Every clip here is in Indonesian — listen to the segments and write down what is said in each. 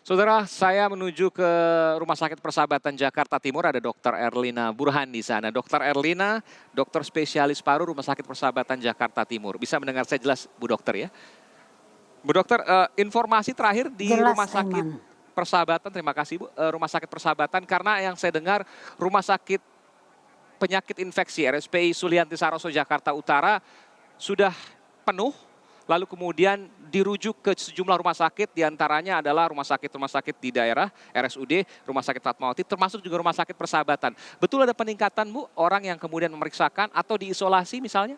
Saudara, saya menuju ke Rumah Sakit Persahabatan Jakarta Timur, ada Dokter Erlina Burhan di sana. Dokter Erlina, dokter spesialis paru Rumah Sakit Persahabatan Jakarta Timur. Bisa mendengar saya jelas, Bu Dokter ya? Bu Dokter, informasi terakhir di Jelas, Rumah Sakit Aiman. Persahabatan, terima kasih Bu, Rumah Sakit Persahabatan, karena yang saya dengar Rumah Sakit Penyakit Infeksi RSPI Sulianti Saroso Jakarta Utara sudah penuh, lalu kemudian dirujuk ke sejumlah rumah sakit, diantaranya adalah rumah sakit di daerah, RSUD, Rumah Sakit Fatmawati, termasuk juga Rumah Sakit Persahabatan. Betul ada peningkatan Bu, orang yang kemudian memeriksakan atau diisolasi misalnya?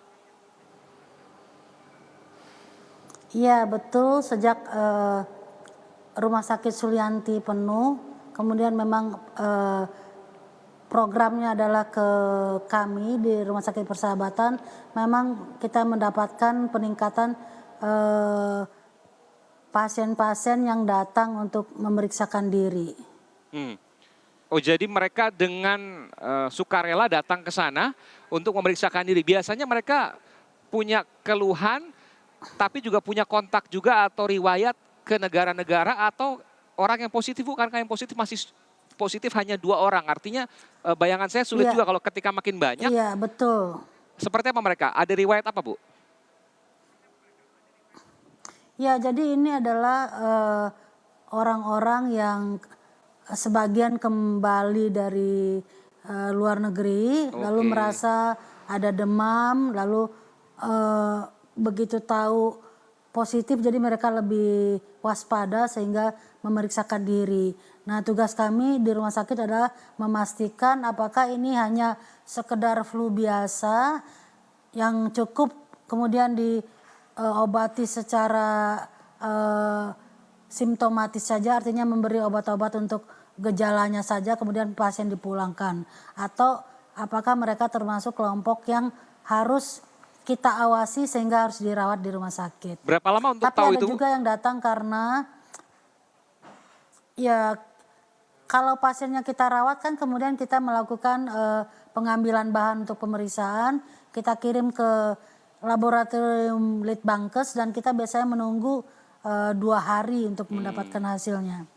Iya betul, sejak Rumah Sakit Sulianti penuh, kemudian memang programnya adalah ke kami di Rumah Sakit Persahabatan, memang kita mendapatkan peningkatan pasien-pasien yang datang untuk memeriksakan diri. Oh, jadi mereka dengan sukarela datang ke sana untuk memeriksakan diri. Biasanya mereka punya keluhan, tapi juga punya kontak juga atau riwayat ke negara-negara atau orang yang positif, bukan yang positif masih positif hanya 2 orang. Artinya bayangan saya sulit Iya, juga kalau ketika makin banyak. iya betul. Seperti apa mereka? Ada riwayat apa Bu? Ya, jadi ini adalah orang-orang yang sebagian kembali dari luar negeri, lalu Oke. merasa ada demam, lalu begitu tahu positif, jadi mereka lebih waspada sehingga memeriksakan diri. Nah, tugas kami di rumah sakit adalah memastikan apakah ini hanya sekedar flu biasa yang cukup kemudian diobati secara simptomatis saja, artinya memberi obat-obat untuk gejalanya saja kemudian pasien dipulangkan, atau apakah mereka termasuk kelompok yang harus kita awasi sehingga harus dirawat di rumah sakit. Berapa lama untuk Tapi tahu ada itu Bu? juga yang datang karena ya kalau pasiennya kita rawat kan kemudian kita melakukan pengambilan bahan untuk pemeriksaan, kita kirim ke laboratorium Litbangkes dan kita biasanya menunggu 2 hari untuk mendapatkan hasilnya.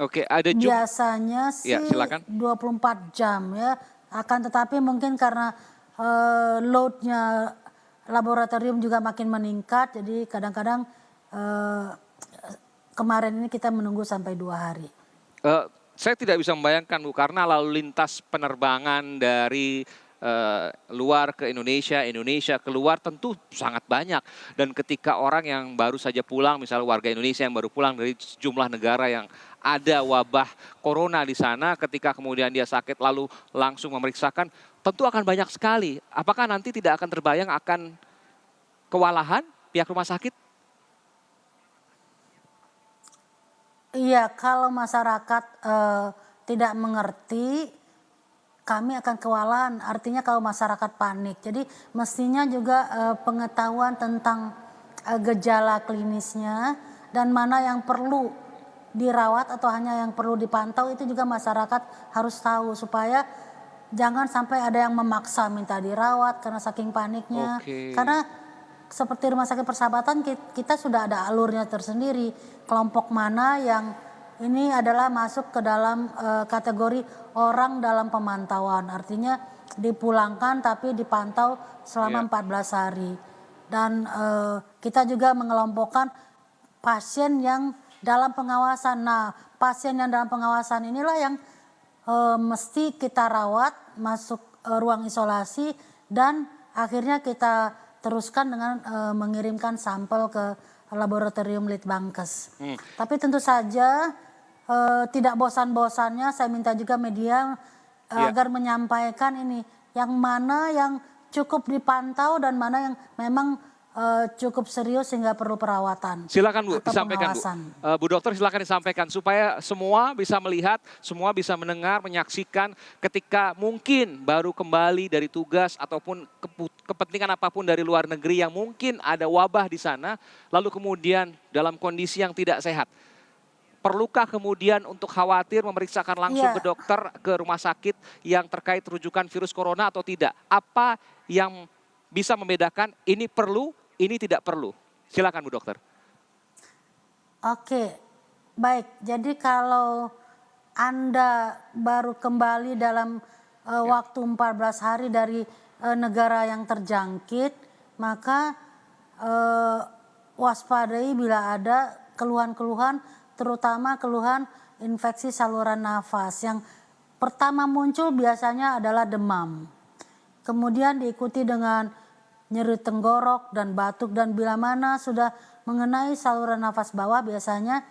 Oke, ada Biasanya ya, sih silakan. 24 jam ya, akan tetapi mungkin karena loadnya laboratorium juga makin meningkat, jadi kadang-kadang kemarin ini kita menunggu sampai 2 hari. Saya tidak bisa membayangkan Bu, karena lalu lintas penerbangan dari luar ke Indonesia, Indonesia keluar tentu sangat banyak. Dan ketika orang yang baru saja pulang, misalnya warga Indonesia yang baru pulang dari sejumlah negara yang ada wabah corona di sana, ketika kemudian dia sakit lalu langsung memeriksakan, tentu akan banyak sekali. Apakah nanti tidak akan terbayang akan kewalahan pihak rumah sakit? Iya, kalau masyarakat tidak mengerti, kami akan kewalahan. Artinya kalau masyarakat panik. Jadi mestinya juga pengetahuan tentang gejala klinisnya dan mana yang perlu dirawat atau hanya yang perlu dipantau, itu juga masyarakat harus tahu supaya jangan sampai ada yang memaksa minta dirawat karena saking paniknya. Oke. Karena seperti Rumah Sakit Persahabatan kita sudah ada alurnya tersendiri, kelompok mana yang ini adalah masuk ke dalam kategori orang dalam pemantauan, artinya dipulangkan tapi dipantau selama 14 hari. Dan kita juga mengelompokkan pasien yang dalam pengawasan. Nah, pasien yang dalam pengawasan inilah yang mesti kita rawat masuk ruang isolasi dan akhirnya kita teruskan dengan mengirimkan sampel ke laboratorium Litbangkes. Tapi tentu saja tidak bosan-bosannya saya minta juga media agar menyampaikan ini yang mana yang cukup dipantau dan mana yang memang cukup serius sehingga perlu perawatan. Silakan Bu, atau disampaikan Bu. pengawasan. Bu Dokter silakan disampaikan supaya semua bisa melihat, semua bisa mendengar, menyaksikan ketika mungkin baru kembali dari tugas ataupun kepentingan apapun dari luar negeri yang mungkin ada wabah di sana, lalu kemudian dalam kondisi yang tidak sehat. Perlukah kemudian untuk khawatir memeriksakan langsung ke dokter, ke rumah sakit yang terkait rujukan virus corona atau tidak? Apa yang bisa membedakan ini perlu, ini tidak perlu? Silakan Bu Dokter. Oke, Baik, jadi kalau Anda baru kembali dalam waktu 14 hari dari negara yang terjangkit, maka eh, waspadai bila ada keluhan-keluhan, terutama keluhan infeksi saluran nafas. Yang pertama muncul biasanya adalah demam. Kemudian diikuti dengan nyeri tenggorok dan batuk, dan bila mana sudah mengenai saluran nafas bawah biasanya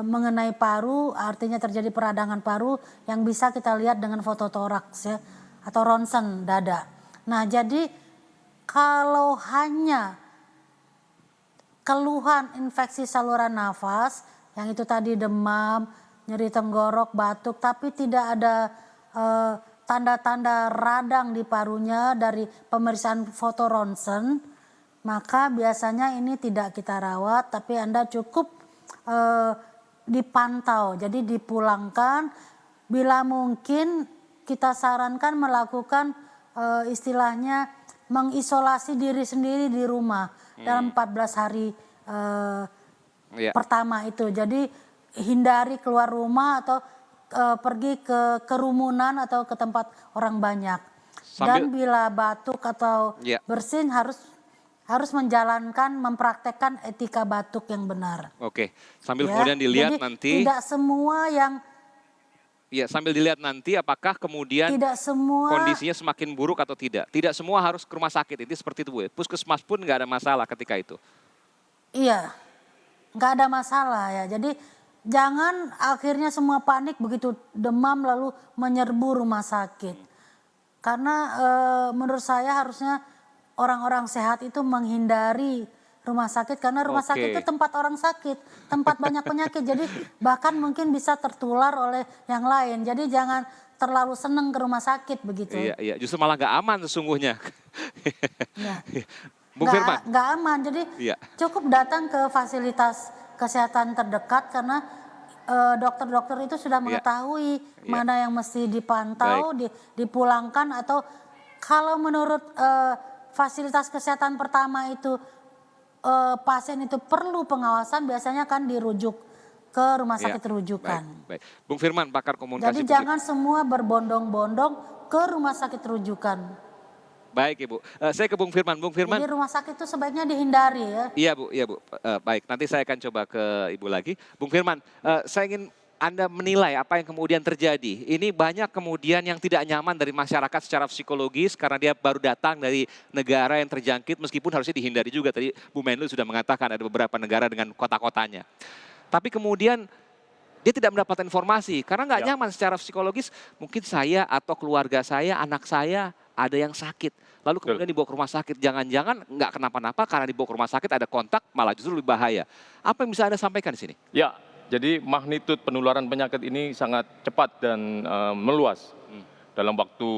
mengenai paru, artinya terjadi peradangan paru yang bisa kita lihat dengan foto toraks ya, atau ronsen dada. Nah, jadi kalau hanya keluhan infeksi saluran nafas yang itu tadi demam, nyeri tenggorok, batuk, tapi tidak ada tanda-tanda radang di parunya dari pemeriksaan foto ronsen, maka biasanya ini tidak kita rawat, tapi Anda cukup dipantau, jadi dipulangkan. Bila mungkin kita sarankan melakukan istilahnya mengisolasi diri sendiri di rumah dalam 14 hari pertama itu. Jadi hindari keluar rumah atau pergi ke kerumunan atau ke tempat orang banyak. Dan bila batuk atau bersin harus menjalankan, mempraktekkan etika batuk yang benar. Oke, sambil kemudian dilihat jadi nanti. Tidak semua yang. Iya, sambil dilihat nanti apakah kemudian tidak semua kondisinya semakin buruk atau tidak. Tidak semua harus ke rumah sakit, itu seperti itu Bu. Puskesmas pun nggak ada masalah ketika itu. Iya, nggak ada masalah ya. Jadi jangan akhirnya semua panik begitu demam lalu menyerbu rumah sakit. Karena menurut saya harusnya orang-orang sehat itu menghindari rumah sakit, karena rumah sakit itu tempat orang sakit, tempat banyak penyakit. Jadi bahkan mungkin bisa tertular oleh yang lain. Jadi jangan terlalu seneng ke rumah sakit begitu. Iya, justru malah nggak aman sesungguhnya. Ya. Bung Firman. Nggak aman, jadi cukup datang ke fasilitas kesehatan terdekat karena dokter-dokter itu sudah mengetahui mana yang mesti dipantau, dipulangkan, atau kalau menurut fasilitas kesehatan pertama itu pasien itu perlu pengawasan, biasanya kan dirujuk ke rumah sakit rujukan. Baik. Bung Firman, pakar komunikasi. Jadi jangan semua berbondong-bondong ke rumah sakit rujukan. Baik Ibu, saya ke Bung Firman. Bung Firman. Jadi rumah sakit itu sebaiknya dihindari ya. Iya Bu. Baik, nanti saya akan coba ke Ibu lagi. Bung Firman, saya ingin Anda menilai apa yang kemudian terjadi. Ini banyak kemudian yang tidak nyaman dari masyarakat secara psikologis karena dia baru datang dari negara yang terjangkit, meskipun harusnya dihindari juga. Tadi Bu Menlu sudah mengatakan ada beberapa negara dengan kota-kotanya. Tapi kemudian dia tidak mendapatkan informasi karena nggak nyaman secara psikologis. Mungkin saya atau keluarga saya, anak saya ada yang sakit. Lalu kemudian dibawa ke rumah sakit. Jangan-jangan nggak kenapa-napa karena dibawa ke rumah sakit ada kontak, malah justru lebih bahaya. Apa yang bisa Anda sampaikan di sini? Ya, jadi magnitud penularan penyakit ini sangat cepat dan meluas. Dalam waktu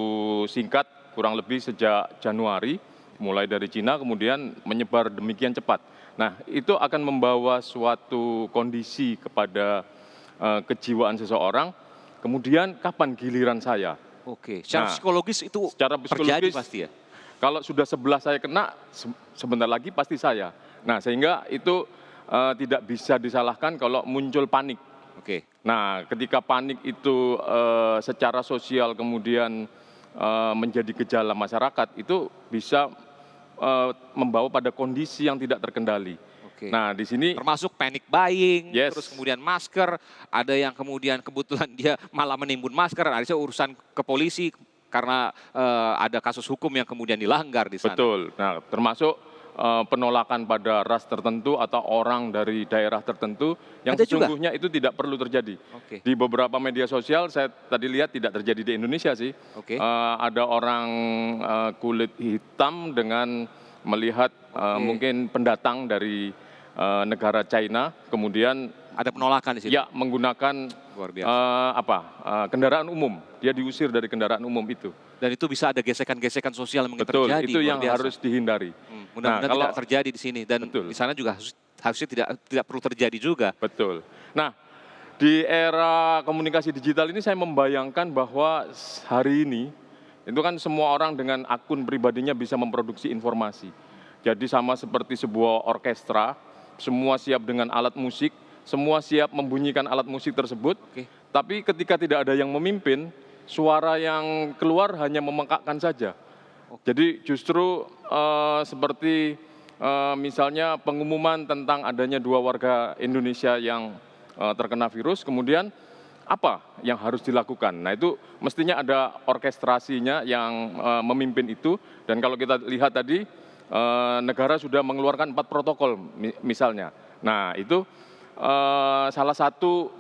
singkat, kurang lebih sejak Januari, mulai dari Cina kemudian menyebar demikian cepat. Nah, itu akan membawa suatu kondisi kepada kejiwaan seseorang. Kemudian kapan giliran saya? Oke, secara psikologis itu secara terjadi pasti ya? Kalau sudah sebelah saya kena, sebentar lagi pasti saya. Nah, sehingga itu tidak bisa disalahkan kalau muncul panik. Oke. Nah, ketika panik itu secara sosial kemudian menjadi gejala masyarakat, itu bisa membawa pada kondisi yang tidak terkendali. Oke. Nah, di sini termasuk panic buying, terus kemudian masker, ada yang kemudian kebetulan dia malah menimbun masker, ada urusan ke polisi karena ada kasus hukum yang kemudian dilanggar di sana. Betul. Nah, termasuk penolakan pada ras tertentu atau orang dari daerah tertentu yang sesungguhnya itu tidak perlu terjadi. Di beberapa media sosial saya tadi lihat tidak terjadi di Indonesia sih. Ada orang kulit hitam dengan melihat mungkin pendatang dari negara China, kemudian ada penolakan di situ. Ya, menggunakan kendaraan umum. Dia diusir dari kendaraan umum itu. Dan itu bisa ada gesekan-gesekan sosial yang betul, terjadi. Itu yang harus dihindari. Mudah-mudahan tidak terjadi di sini, dan di sana juga harusnya tidak perlu terjadi juga. Betul. Nah, di era komunikasi digital ini saya membayangkan bahwa hari ini itu kan semua orang dengan akun pribadinya bisa memproduksi informasi. Jadi sama seperti sebuah orkestra, semua siap dengan alat musik, semua siap membunyikan alat musik tersebut. Tapi ketika tidak ada yang memimpin, suara yang keluar hanya memekakkan saja. Jadi justru seperti misalnya pengumuman tentang adanya 2 warga Indonesia yang terkena virus, kemudian apa yang harus dilakukan. Nah itu mestinya ada orkestrasinya yang memimpin itu, dan kalau kita lihat tadi negara sudah mengeluarkan 4 protokol misalnya. Nah itu salah satu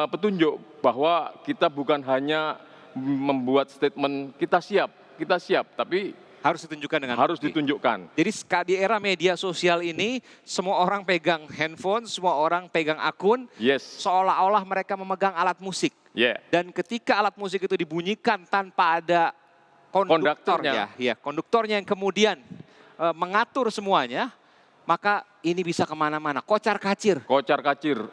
petunjuk bahwa kita bukan hanya membuat statement kita siap, tapi Harus ditunjukkan dengan harus bukti. ditunjukkan. Jadi di era media sosial ini, semua orang pegang handphone, semua orang pegang akun, Yes, seolah-olah mereka memegang alat musik. yeah. Dan ketika alat musik itu dibunyikan tanpa ada konduktornya, konduktornya yang kemudian mengatur semuanya, maka ini bisa kemana-mana, kocar-kacir. Kocar-kacir,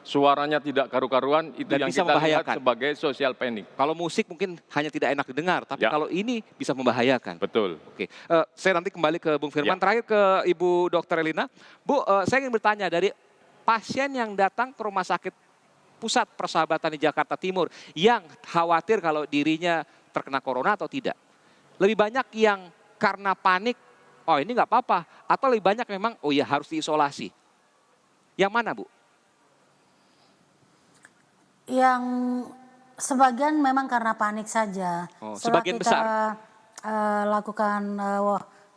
suaranya tidak karu-karuan, itu Dan yang bisa kita lihat membahayakan. sebagai social panic. Kalau musik mungkin hanya tidak enak didengar, tapi Ya. kalau ini bisa membahayakan. Betul. Oke, saya nanti kembali ke Bung Firman. Ya. Terakhir ke Ibu Dr. Elina. Bu, saya ingin bertanya dari pasien yang datang ke Rumah Sakit Pusat Persahabatan di Jakarta Timur yang khawatir kalau dirinya terkena corona atau tidak. Lebih banyak yang karena panik, oh ini nggak apa-apa. Atau lebih banyak memang, oh ya harus diisolasi. Yang mana Bu? Yang sebagian memang karena panik saja. Oh, Setelah sebagian kita besar. lakukan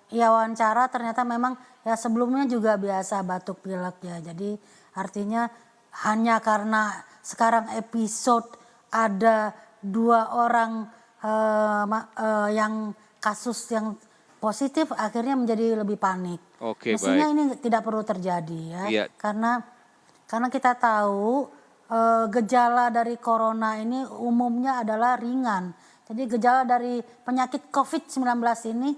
wawancara, ternyata memang ya sebelumnya juga biasa batuk pilek ya. Jadi artinya hanya karena sekarang episode ada 2 orang yang kasus yang positif, akhirnya menjadi lebih panik. Oke, Mestinya baik. ini tidak perlu terjadi ya. Iya. Karena kita tahu gejala dari corona ini umumnya adalah ringan. Jadi gejala dari penyakit COVID-19 ini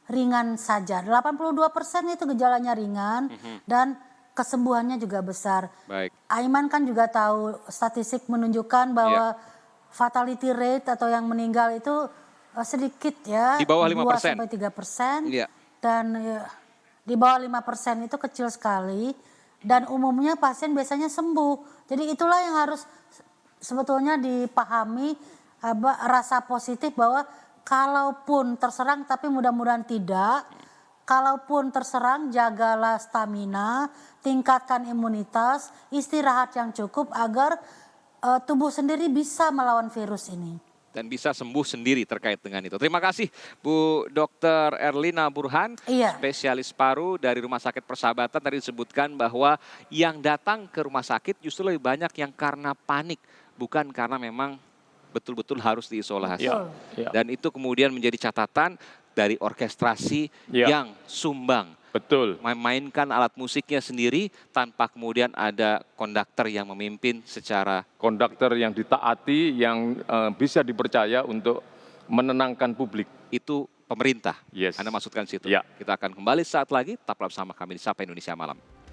ringan saja. 82% itu gejalanya ringan dan kesembuhannya juga besar. Baik. Aiman kan juga tahu statistik menunjukkan bahwa fatality rate atau yang meninggal itu sedikit ya. Di bawah 2 5%. sampai 3%. Iya. Dan di bawah 5% itu kecil sekali. Dan umumnya pasien biasanya sembuh. Jadi itulah yang harus sebetulnya dipahami, rasa positif bahwa kalaupun terserang, tapi mudah-mudahan tidak. Kalaupun terserang, jagalah stamina, tingkatkan imunitas, istirahat yang cukup agar tubuh sendiri bisa melawan virus ini. Dan bisa sembuh sendiri terkait dengan itu. Terima kasih Bu Dr. Erlina Burhan, Iya. spesialis paru dari Rumah Sakit Persahabatan. Tadi disebutkan bahwa yang datang ke rumah sakit justru lebih banyak yang karena panik, bukan karena memang betul-betul harus diisolasi. Ya, ya. Dan itu kemudian menjadi catatan dari orkestrasi yang sumbang. Betul. Memainkan alat musiknya sendiri tanpa kemudian ada konduktor yang memimpin secara Konduktor yang ditaati, yang bisa dipercaya untuk menenangkan publik. itu pemerintah. Yes. Anda maksudkan situ. Ya. Kita akan kembali saat lagi, tetaplah bersama kami di Sapa Indonesia Malam.